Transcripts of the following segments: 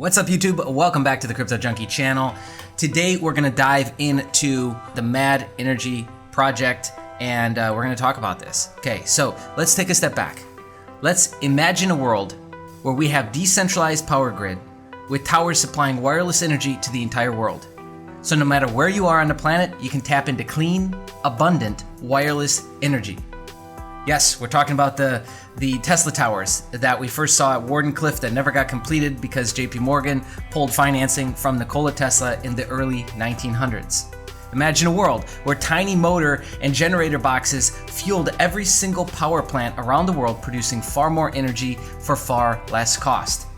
What's up, YouTube? Welcome back to the Crypto Junkie channel. Today we're going to dive into the Mad Energy project and we're going to talk about this. Okay, so let's take a step back. Let's imagine a world where we have decentralized power grid with towers supplying wireless energy to the entire world. So no matter where you are on the planet, you can tap into clean, abundant wireless energy. Yes, we're talking about the Tesla towers that we first saw at Wardenclyffe that never got completed because JP Morgan pulled financing from Nikola Tesla in the early 1900s. Imagine a world where tiny motor and generator boxes fueled every single power plant around the world, producing far more energy for far less cost.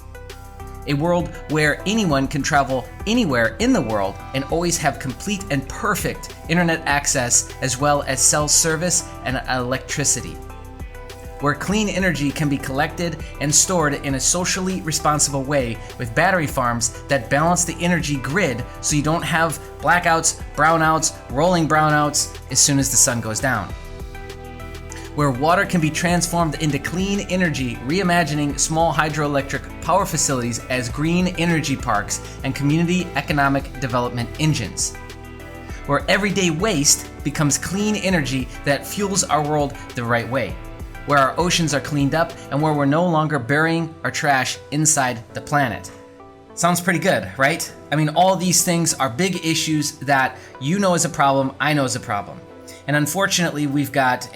A world where anyone can travel anywhere in the world and always have complete and perfect internet access, as well as cell service and electricity. Where clean energy can be collected and stored in a socially responsible way with battery farms that balance the energy grid so you don't have blackouts, brownouts, rolling brownouts as soon as the sun goes down. Where water can be transformed into clean energy, reimagining small hydroelectric power facilities as green energy parks and community economic development engines. Where everyday waste becomes clean energy that fuels our world the right way. Where our oceans are cleaned up and where we're no longer burying our trash inside the planet. Sounds pretty good, right? I mean, all these things are big issues that you know is a problem, I know is a problem. And unfortunately, we've got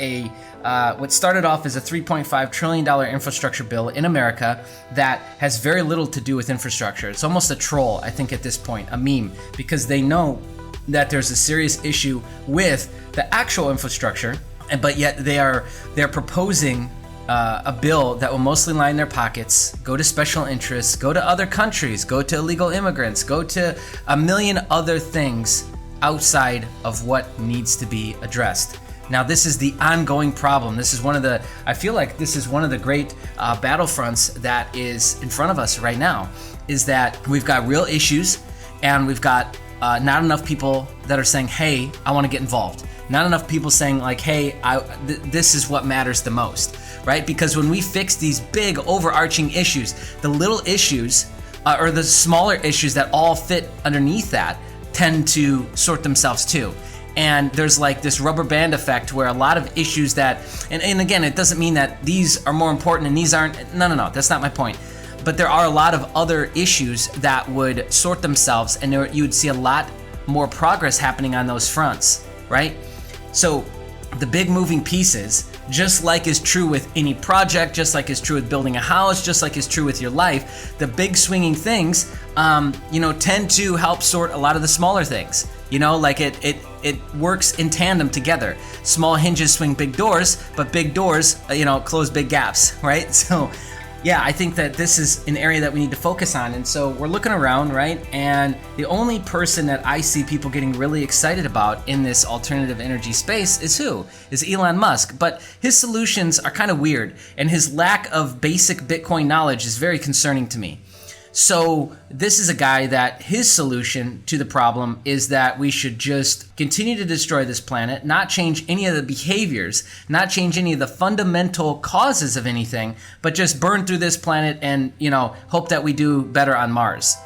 what started off as a $3.5 trillion infrastructure bill in America that has very little to do with infrastructure. It's almost a troll, I think, at this point, a meme, because they know that there's a serious issue with the actual infrastructure, but yet they're proposing a bill that will mostly line their pockets, go to special interests, go to other countries, go to illegal immigrants, go to a million other things outside of what needs to be addressed. Now, this is the ongoing problem. This is I feel like this is one of the great battlefronts that is in front of us right now, is that we've got real issues and we've got not enough people that are saying, hey, I want to get involved. Not enough people saying like, hey, this is what matters the most, right? Because when we fix these big overarching issues, the little issues or the smaller issues that all fit underneath that tend to sort themselves too. And there's like this rubber band effect where a lot of issues that, and again, it doesn't mean that these are more important and these aren't, no, that's not my point. But there are a lot of other issues that would sort themselves and you would see a lot more progress happening on those fronts, right? So the big moving pieces, just like is true with any project, just like is true with building a house, just like is true with your life, the big swinging things, tend to help sort a lot of the smaller things. Like it works in tandem together. Small hinges swing big doors, but big doors, close big gaps, right? So yeah, I think that this is an area that we need to focus on. And so we're looking around, right? And the only person that I see people getting really excited about in this alternative energy space is who? Is Elon Musk. But his solutions are kind of weird, and his lack of basic Bitcoin knowledge is very concerning to me. So this is a guy that his solution to the problem is that we should just continue to destroy this planet, not change any of the behaviors, not change any of the fundamental causes of anything, but just burn through this planet and, hope that we do better on Mars.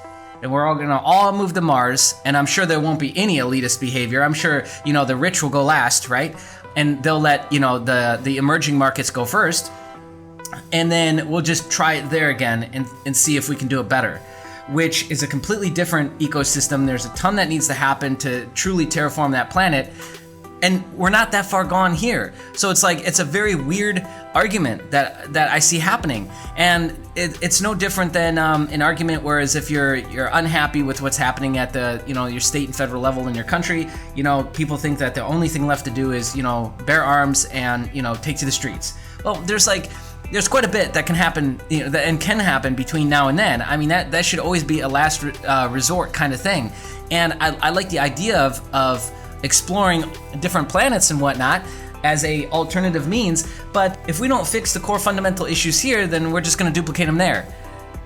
And we're all gonna move to Mars, and I'm sure there won't be any elitist behavior. I'm sure, the rich will go last, right? And they'll let, the emerging markets go first. And then we'll just try it there again and see if we can do it better, which is a completely different ecosystem. There's a ton that needs to happen to truly terraform that planet. And we're not that far gone here. So it's a very weird argument that I see happening. And it's no different than an argument whereas if you're unhappy with what's happening at the, your state and federal level in your country, people think that the only thing left to do is, bear arms and, take to the streets. Well, there's quite a bit that can happen, and can happen between now and then. I mean, that should always be a last resort kind of thing. And I like the idea of exploring different planets and whatnot as a alternative means. But if we don't fix the core fundamental issues here, then we're just going to duplicate them there.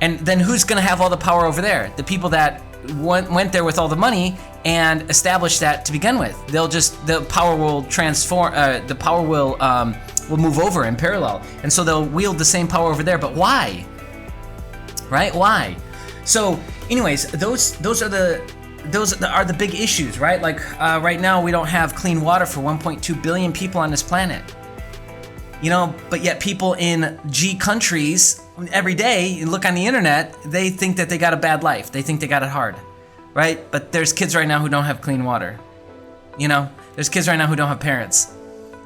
And then who's going to have all the power over there? The people that went there with all the money and established that to begin with. The power will transform. The power will move over in parallel, and so they'll wield the same power over there. But why? Right? Why? So anyways, those are the big issues, right? Like right now we don't have clean water for 1.2 billion people on this planet. You know, but yet people in G countries every day, you look on the internet, they think that they got a bad life. They think they got it hard, right? But there's kids right now who don't have clean water. You know, there's kids right now who don't have parents.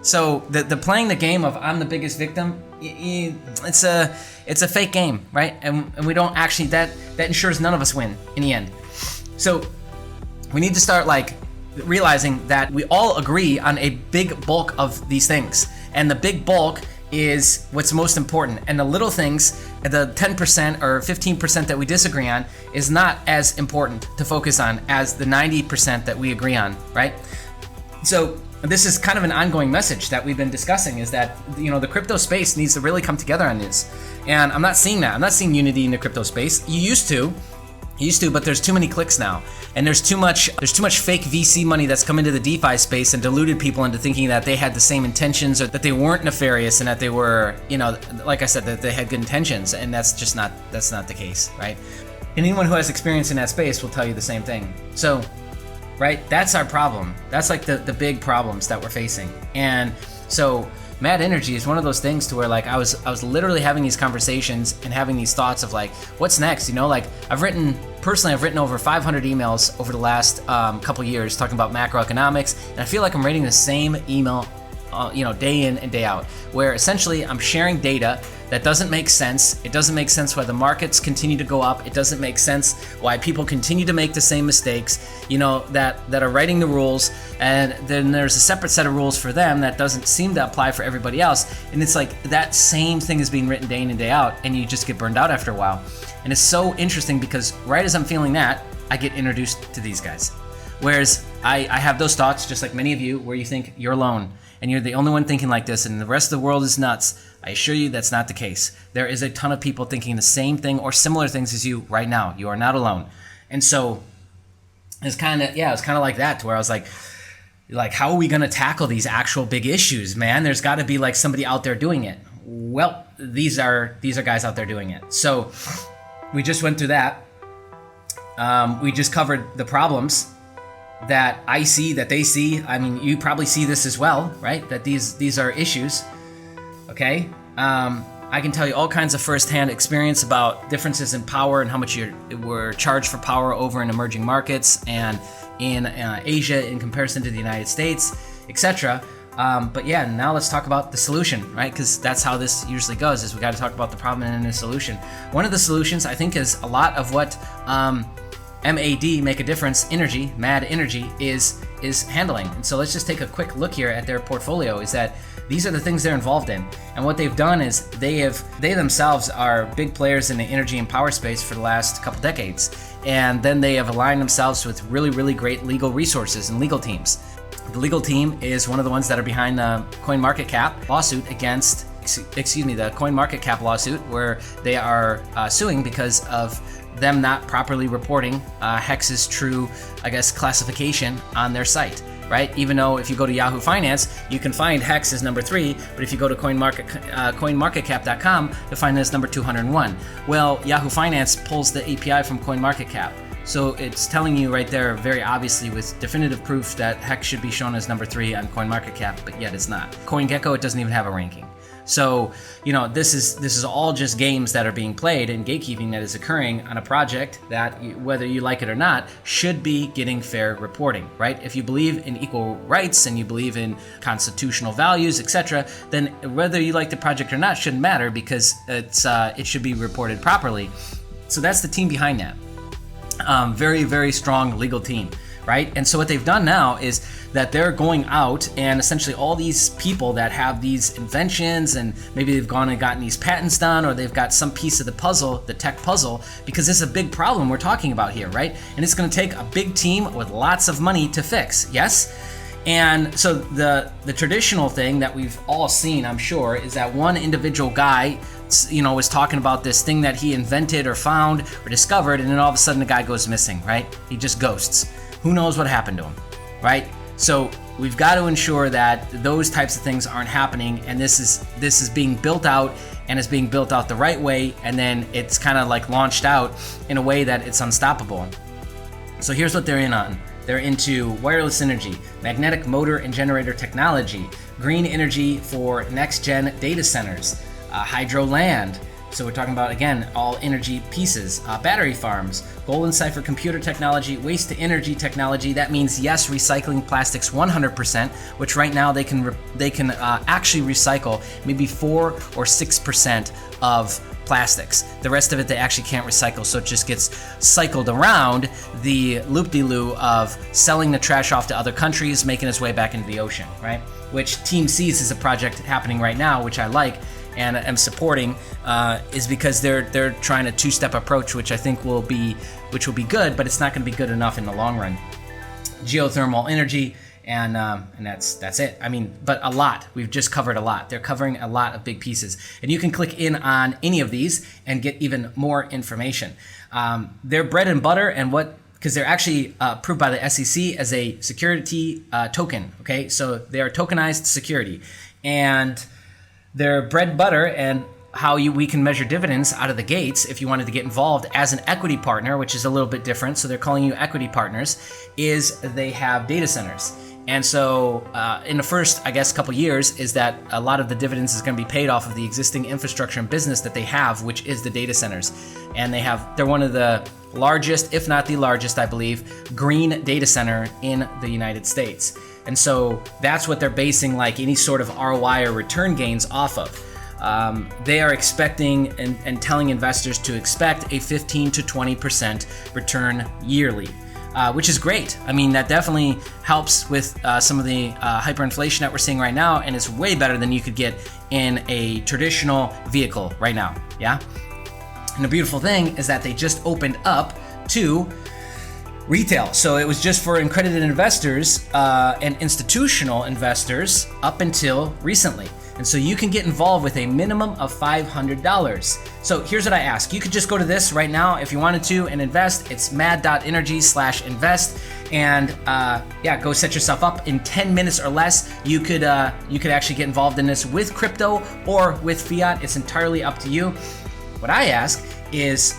So the playing the game of I'm the biggest victim, it's a fake game, right? And we don't actually, that ensures none of us win in the end. So we need to start like realizing that we all agree on a big bulk of these things. And the big bulk is what's most important. And the little things, the 10% or 15% that we disagree on, is not as important to focus on as the 90% that we agree on, right? So this is kind of an ongoing message that we've been discussing, is that, you know, the crypto space needs to really come together on this. And I'm not seeing that. I'm not seeing unity in the crypto space. You used to, but there's too many clicks now. And there's too much fake VC money that's come into the DeFi space and deluded people into thinking that they had the same intentions, or that they weren't nefarious, and that they were, you know, like I said, that they had good intentions. And that's not the case, right? And anyone who has experience in that space will tell you the same thing. So, right, that's our problem. That's like the big problems that we're facing. And so Mad Energy is one of those things to where like I was literally having these conversations and having these thoughts of like, what's next? You know, like I've written over 500 emails over the last couple years talking about macroeconomics, and I feel like I'm writing the same email, day in and day out, where essentially I'm sharing data that doesn't make sense. It doesn't make sense why the markets continue to go up. It doesn't make sense why people continue to make the same mistakes, you know, that are writing the rules, and then there's a separate set of rules for them that doesn't seem to apply for everybody else. And it's like that same thing is being written day in and day out, and you just get burned out after a while. And it's so interesting because right as I'm feeling that, I get introduced to these guys. Whereas I have those thoughts, just like many of you, where you think you're alone and you're the only one thinking like this and the rest of the world is nuts. I assure you that's not the case. There is a ton of people thinking the same thing or similar things as you right now. You are not alone. And so it's kind of like that, to where I was like, how are we going to tackle these actual big issues, man? There's got to be like somebody out there doing it. Well, these are guys out there doing it. So we just went through that. We just covered the problems that I see, that they see. I mean, you probably see this as well, right? That these are issues. Okay. I can tell you all kinds of firsthand experience about differences in power and how much we're charged for power over in emerging markets and in Asia in comparison to the United States, etc. But yeah, now let's talk about the solution, right? Because that's how this usually goes, is we got to talk about the problem and then the solution. One of the solutions, I think, is a lot of what MAD, Make a Difference Energy, Mad Energy, is handling. And so let's just take a quick look here at their portfolio. Is that these are the things they're involved in. And what they've done is they themselves are big players in the energy and power space for the last couple decades. And then they have aligned themselves with really, really great legal resources and legal teams. The legal team is one of the ones that are behind the CoinMarketCap lawsuit against, the CoinMarketCap lawsuit, where they are suing because of them not properly reporting Hex's true, classification on their site, right? Even though if you go to Yahoo Finance, you can find Hex as number 3, but if you go to CoinMarketCap.com, you'll find it as number 201. Well, Yahoo Finance pulls the API from CoinMarketCap. So it's telling you right there very obviously with definitive proof that Hex should be shown as number 3 on CoinMarketCap, but yet it's not. CoinGecko, it doesn't even have a ranking. So, this is all just games that are being played and gatekeeping that is occurring on a project that, whether you like it or not, should be getting fair reporting, right? If you believe in equal rights and you believe in constitutional values, etc., then whether you like the project or not shouldn't matter, because it should be reported properly. So that's the team behind that. Very, very strong legal team, right? And so what they've done now is that they're going out and essentially all these people that have these inventions, and maybe they've gone and gotten these patents done, or they've got some piece of the puzzle, the tech puzzle, because this is a big problem we're talking about here, right? And it's going to take a big team with lots of money to fix, yes? And so the traditional thing that we've all seen, I'm sure, is that one individual guy, was talking about this thing that he invented or found or discovered, and then all of a sudden the guy goes missing, right? He just ghosts. Who knows what happened to him, right? So we've got to ensure that those types of things aren't happening, and this is being built out, and it's being built out the right way, and then it's kind of like launched out in a way that it's unstoppable. So here's what they're in on. They're into wireless energy, magnetic motor and generator technology, green energy for next-gen data centers, hydro land. So we're talking about, again, all energy pieces, battery farms, gold and cipher computer technology, waste to energy technology. That means, yes, recycling plastics 100%, which right now they can actually recycle maybe 4 or 6% of plastics. The rest of it they actually can't recycle, so it just gets cycled around the loop-de-loo of selling the trash off to other countries, making its way back into the ocean, right? Which Team Seas is a project happening right now, which I like and am supporting, is because they're trying a two-step approach, which I think will be good, but it's not going to be good enough in the long run. Geothermal energy. And that's it. I mean, but a lot. We've just covered a lot. They're covering a lot of big pieces. And you can click in on any of these and get even more information. They're bread and butter, and because they're actually approved by the SEC as a security token. Okay, so they are tokenized security, and they're bread and butter, and how we can measure dividends out of the gates if you wanted to get involved as an equity partner, which is a little bit different. So they're calling you equity partners, is they have data centers. And so in the first, I guess, couple years is that a lot of the dividends is going to be paid off of the existing infrastructure and business that they have, which is the data centers. And they're one of the largest, if not the largest, I believe, green data center in the United States. And so that's what they're basing like any sort of ROI or return gains off of. They are expecting and telling investors to expect a 15 to 20% return yearly. Which is great. I mean, that definitely helps with some of the hyperinflation that we're seeing right now, and it's way better than you could get in a traditional vehicle right now, yeah? And the beautiful thing is that they just opened up to retail. So it was just for accredited investors and institutional investors up until recently. And so you can get involved with a minimum of $500. So here's what I ask. You could just go to this right now if you wanted to and invest. It's mad.energy/invest. And go set yourself up in 10 minutes or less. You could actually get involved in this with crypto or with fiat. It's entirely up to you. What I ask is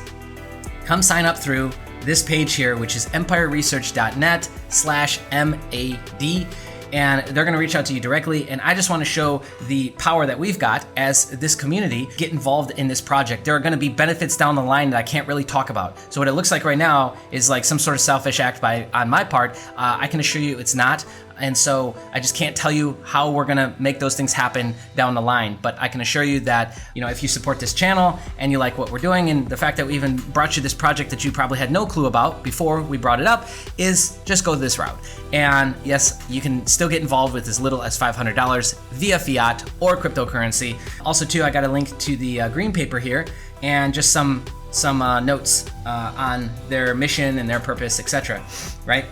come sign up through this page here, which is empireresearch.net/MAD. And they're going to reach out to you directly. And I just want to show the power that we've got as this community get involved in this project. There are going to be benefits down the line that I can't really talk about. So what it looks like right now is like some sort of selfish act on my part. I can assure you it's not. And so I just can't tell you how we're gonna make those things happen down the line. But I can assure you that, if you support this channel and you like what we're doing, and the fact that we even brought you this project that you probably had no clue about before we brought it up, is just go this route. And yes, you can still get involved with as little as $500 via fiat or cryptocurrency. Also too, I got a link to the green paper here and just some notes on their mission and their purpose, etc. Right?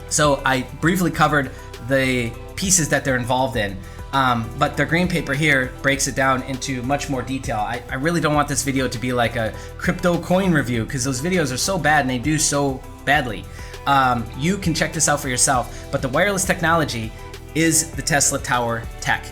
So I briefly covered the pieces that they're involved in, but their green paper here breaks it down into much more detail. I really don't want this video to be like a crypto coin review, because those videos are so bad and they do so badly. You can check this out for yourself, but the wireless technology is the Tesla Tower tech,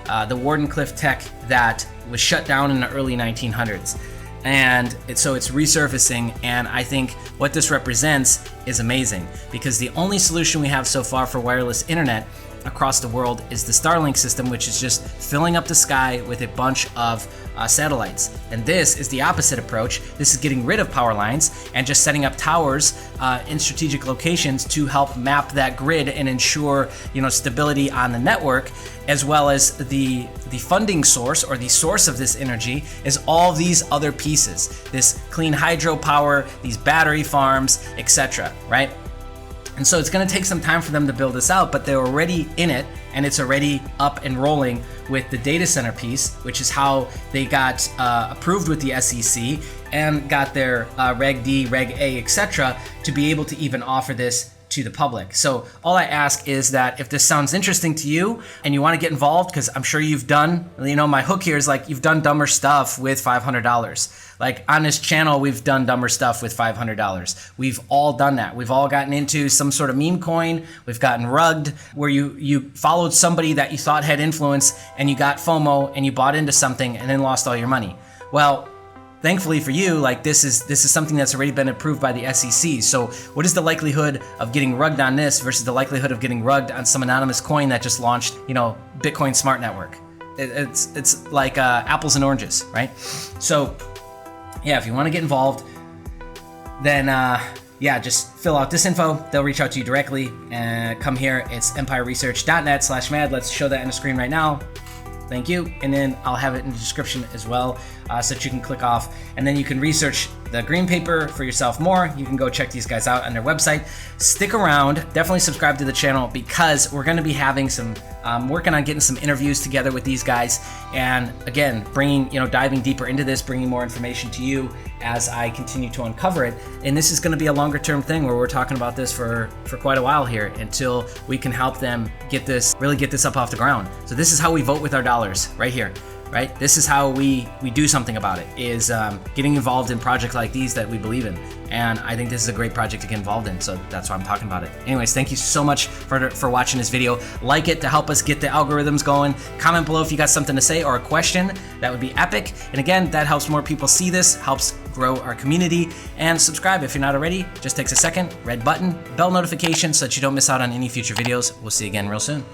the Wardenclyffe tech that was shut down in the early 1900s. And so it's resurfacing, and I think what this represents is amazing, because the only solution we have so far for wireless internet across the world is the Starlink system, which is just filling up the sky with a bunch of satellites. And this is the opposite approach. This is getting rid of power lines and just setting up towers in strategic locations to help map that grid and ensure, stability on the network, as well as the funding source, or the source of this energy, is all these other pieces. This clean hydropower, these battery farms, etc. Right? And so it's going to take some time for them to build this out, but they're already in it, and it's already up and rolling with the data center piece, which is how they got approved with the SEC and got their Reg D, Reg A, etc., to be able to even offer this to the public. So all I ask is that if this sounds interesting to you and you want to get involved, because I'm sure you've done, my hook here is like you've done dumber stuff with $500. Like on this channel, we've done dumber stuff with $500. We've all done that. We've all gotten into some sort of meme coin. We've gotten rugged where you followed somebody that you thought had influence and you got FOMO and you bought into something and then lost all your money. Well, thankfully for you, like this is something that's already been approved by the SEC. So what is the likelihood of getting rugged on this versus the likelihood of getting rugged on some anonymous coin that just launched, Bitcoin Smart Network? It's like apples and oranges, right? So yeah, if you want to get involved, then just fill out this info. They'll reach out to you directly and come here. It's empireresearch.net/mad. Let's show that on the screen right now. Thank you. And then I'll have it in the description as well, so that you can click off and then you can research the green paper for yourself more. You can go check these guys out on their website. Stick around, definitely subscribe to the channel because we're going to be having some, working on getting some interviews together with these guys. And again, diving deeper into this, bringing more information to you as I continue to uncover it. And this is going to be a longer term thing where we're talking about this for quite a while here until we can help them really get this up off the ground. So this is how we vote with our dollars right here. Right? This is how we do something about it, is getting involved in projects like these that we believe in. And I think this is a great project to get involved in, so that's why I'm talking about it. Anyways, thank you so much for watching this video. Like it to help us get the algorithms going. Comment below if you got something to say or a question. That would be epic. And again, that helps more people see this, helps grow our community. And subscribe if you're not already. Just takes a second. Red button, bell notification so that you don't miss out on any future videos. We'll see you again real soon.